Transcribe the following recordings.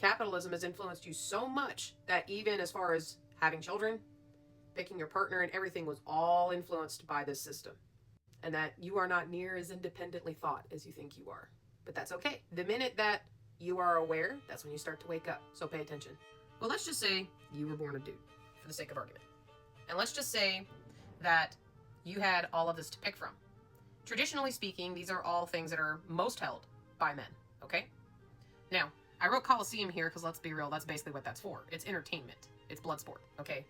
Capitalism has influenced you so much that even as far as having children, picking your partner, and everything was all influenced by this system. And that you are not near as independently thought as you think you are. But that's okay. The minute that you are aware, that's when you start to wake up. So pay attention. Well, let's just say you were born a dude, for the sake of argument. And let's just say that you had all of this to pick from. Traditionally speaking, these are all things that are most held by men, okay? Now, I wrote Coliseum here because let's be real, that's basically what that's for. It's entertainment. It's blood sport, okay?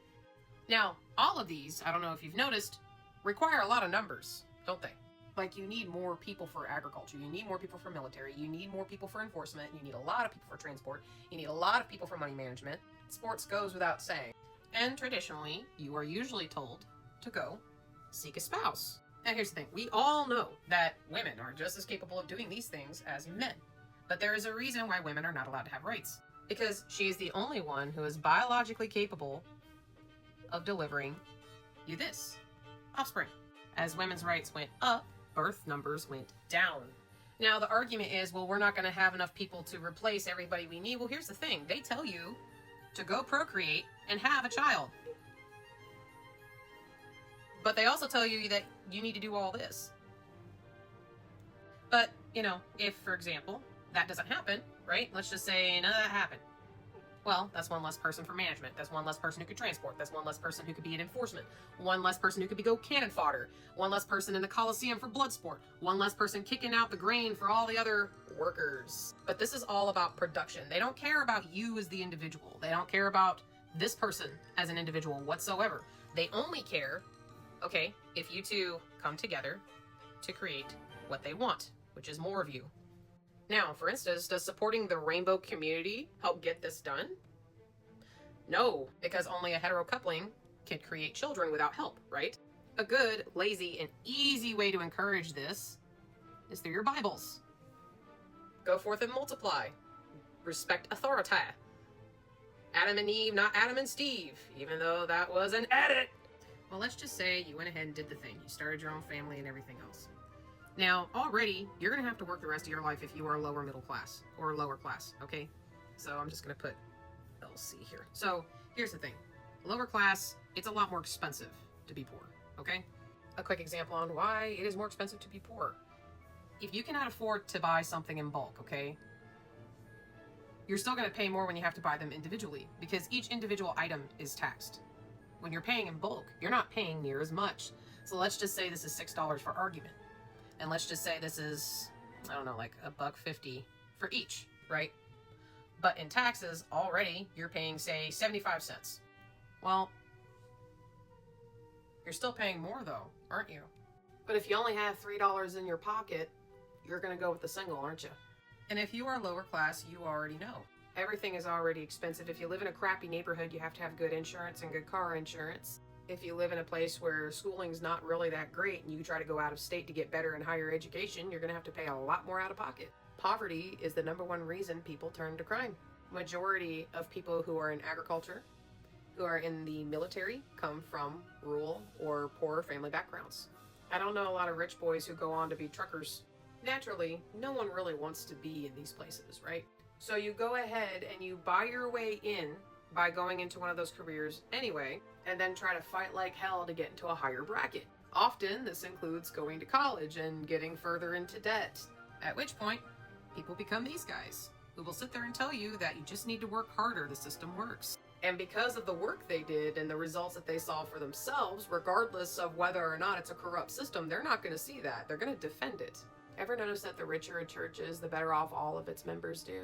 Now, all of these, I don't know if you've noticed, require a lot of numbers, don't they? Like, you need more people for agriculture, you need more people for military, you need more people for enforcement, you need a lot of people for transport, you need a lot of people for money management. Sports goes without saying. And traditionally, you are usually told to go seek a spouse. Now, here's the thing. We all know that women are just as capable of doing these things as men. But there is a reason why women are not allowed to have rights. Because she is the only one who is biologically capable of delivering you this, offspring. As women's rights went up, birth numbers went down. Now, the argument is, well, we're not going to have enough people to replace everybody we need. Well, here's the thing. They tell you to go procreate and have a child. But they also tell you that you need to do all this. But, if, for example, that doesn't happen, right? Let's just say none of that happened. Well, that's one less person for management. That's one less person who could transport. That's one less person who could be in enforcement. One less person who could go cannon fodder. One less person in the Coliseum for blood sport. One less person kicking out the grain for all the other workers. But this is all about production. They don't care about you as the individual. They don't care about this person as an individual whatsoever. They only care, okay, if you two come together to create what they want, which is more of you. Now, for instance, does supporting the rainbow community help get this done? No, because only a hetero coupling can create children without help, right? A good, lazy, and easy way to encourage this is through your Bibles. Go forth and multiply. Respect authority. Adam and Eve, not Adam and Steve, even though that was an edit. Well, let's just say you went ahead and did the thing. You started your own family and everything else. Now, already, you're going to have to work the rest of your life if you are lower middle class or lower class, okay? So I'm just going to put LC here. So here's the thing. Lower class, it's a lot more expensive to be poor, okay? A quick example on why it is more expensive to be poor. If you cannot afford to buy something in bulk, okay, you're still going to pay more when you have to buy them individually because each individual item is taxed. When you're paying in bulk, you're not paying near as much. So let's just say this is $6 for argument. And let's just say this is, I don't know, like $1.50 for each, right? But in taxes, already, you're paying, say, 75 cents. Well, you're still paying more, though, aren't you? But if you only have $3 in your pocket, you're going to go with the single, aren't you? And if you are lower class, you already know. Everything is already expensive. If you live in a crappy neighborhood, you have to have good insurance and good car insurance. If you live in a place where schooling's not really that great and you try to go out of state to get better and higher education, you're going to have to pay a lot more out of pocket. Poverty is the number one reason people turn to crime. Majority of people who are in agriculture, who are in the military, come from rural or poor family backgrounds. I don't know a lot of rich boys who go on to be truckers. Naturally, no one really wants to be in these places, right? So you go ahead and you buy your way in by going into one of those careers anyway, and then try to fight like hell to get into a higher bracket. Often, this includes going to college and getting further into debt. At which point, people become these guys, who will sit there and tell you that you just need to work harder, the system works. And because of the work they did and the results that they saw for themselves, regardless of whether or not it's a corrupt system, they're not going to see that. They're going to defend it. Ever notice that the richer a church is, the better off all of its members do?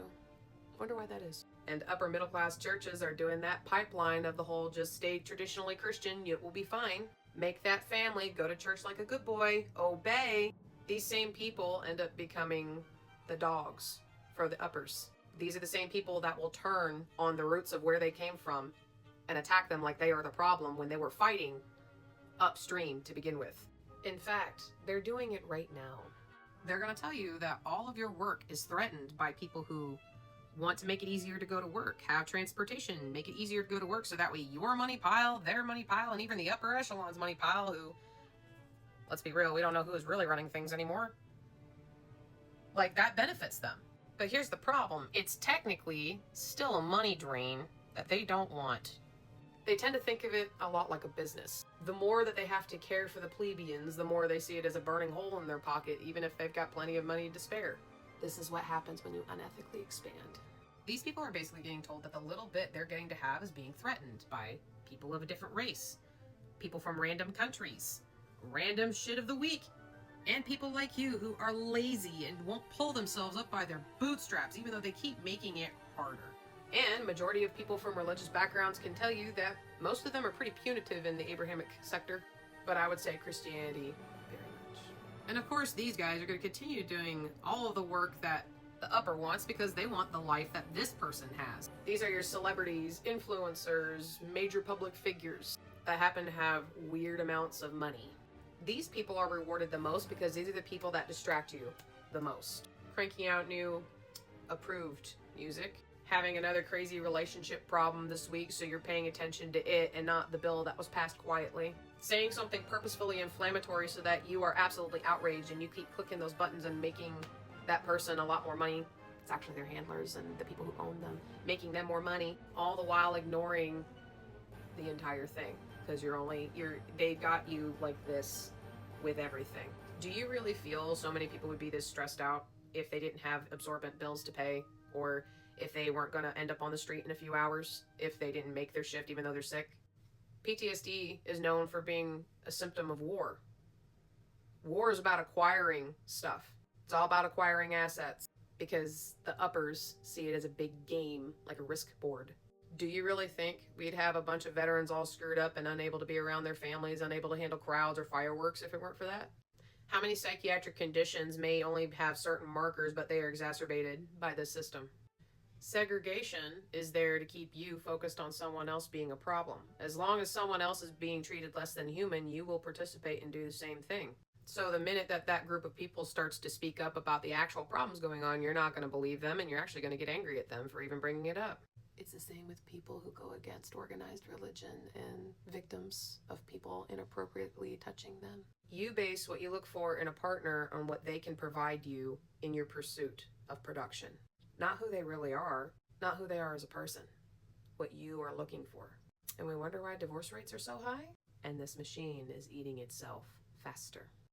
Wonder why that is. And upper middle class churches are doing that pipeline of the whole just stay traditionally Christian, it will be fine. Make that family, go to church like a good boy, obey. These same people end up becoming the dogs for the uppers. These are the same people that will turn on the roots of where they came from and attack them like they are the problem when they were fighting upstream to begin with. In fact, they're doing it right now. They're going to tell you that all of your work is threatened by people who want to make it easier to go to work, have transportation, make it easier to go to work so that way your money pile, their money pile, and even the upper echelon's money pile who, let's be real, we don't know who is really running things anymore. Like, that benefits them. But here's the problem. It's technically still a money drain that they don't want. They tend to think of it a lot like a business. The more that they have to care for the plebeians, the more they see it as a burning hole in their pocket, even if they've got plenty of money to spare. This is what happens when you unethically expand. These people are basically getting told that the little bit they're getting to have is being threatened by people of a different race, people from random countries, random shit of the week, and people like you who are lazy and won't pull themselves up by their bootstraps, even though they keep making it harder. And majority of people from religious backgrounds can tell you that most of them are pretty punitive in the Abrahamic sector, but I would say Christianity very much. And of course, these guys are going to continue doing all of the work that the upper wants because they want the life that this person has. These are your celebrities, influencers, major public figures that happen to have weird amounts of money. These people are rewarded the most because these are the people that distract you the most. Cranking out new approved music, having another crazy relationship problem this week so you're paying attention to it and not the bill that was passed quietly. Saying something purposefully inflammatory so that you are absolutely outraged and you keep clicking those buttons and making that person a lot more money. It's actually their handlers and the people who own them, making them more money, all the while ignoring the entire thing because they've got you like this with everything. Do you really feel so many people would be this stressed out if they didn't have absorbent bills to pay, or if they weren't going to end up on the street in a few hours, if they didn't make their shift even though they're sick? PTSD is known for being a symptom of war. War is about acquiring stuff. It's all about acquiring assets because the uppers see it as a big game, like a risk board. Do you really think we'd have a bunch of veterans all screwed up and unable to be around their families, unable to handle crowds or fireworks if it weren't for that? How many psychiatric conditions may only have certain markers, but they are exacerbated by this system? Segregation is there to keep you focused on someone else being a problem. As long as someone else is being treated less than human, you will participate and do the same thing. So the minute that group of people starts to speak up about the actual problems going on, you're not going to believe them and you're actually going to get angry at them for even bringing it up. It's the same with people who go against organized religion and victims of people inappropriately touching them. You base what you look for in a partner on what they can provide you in your pursuit of production. Not who they really are, not who they are as a person, what you are looking for. And we wonder why divorce rates are so high? And this machine is eating itself faster.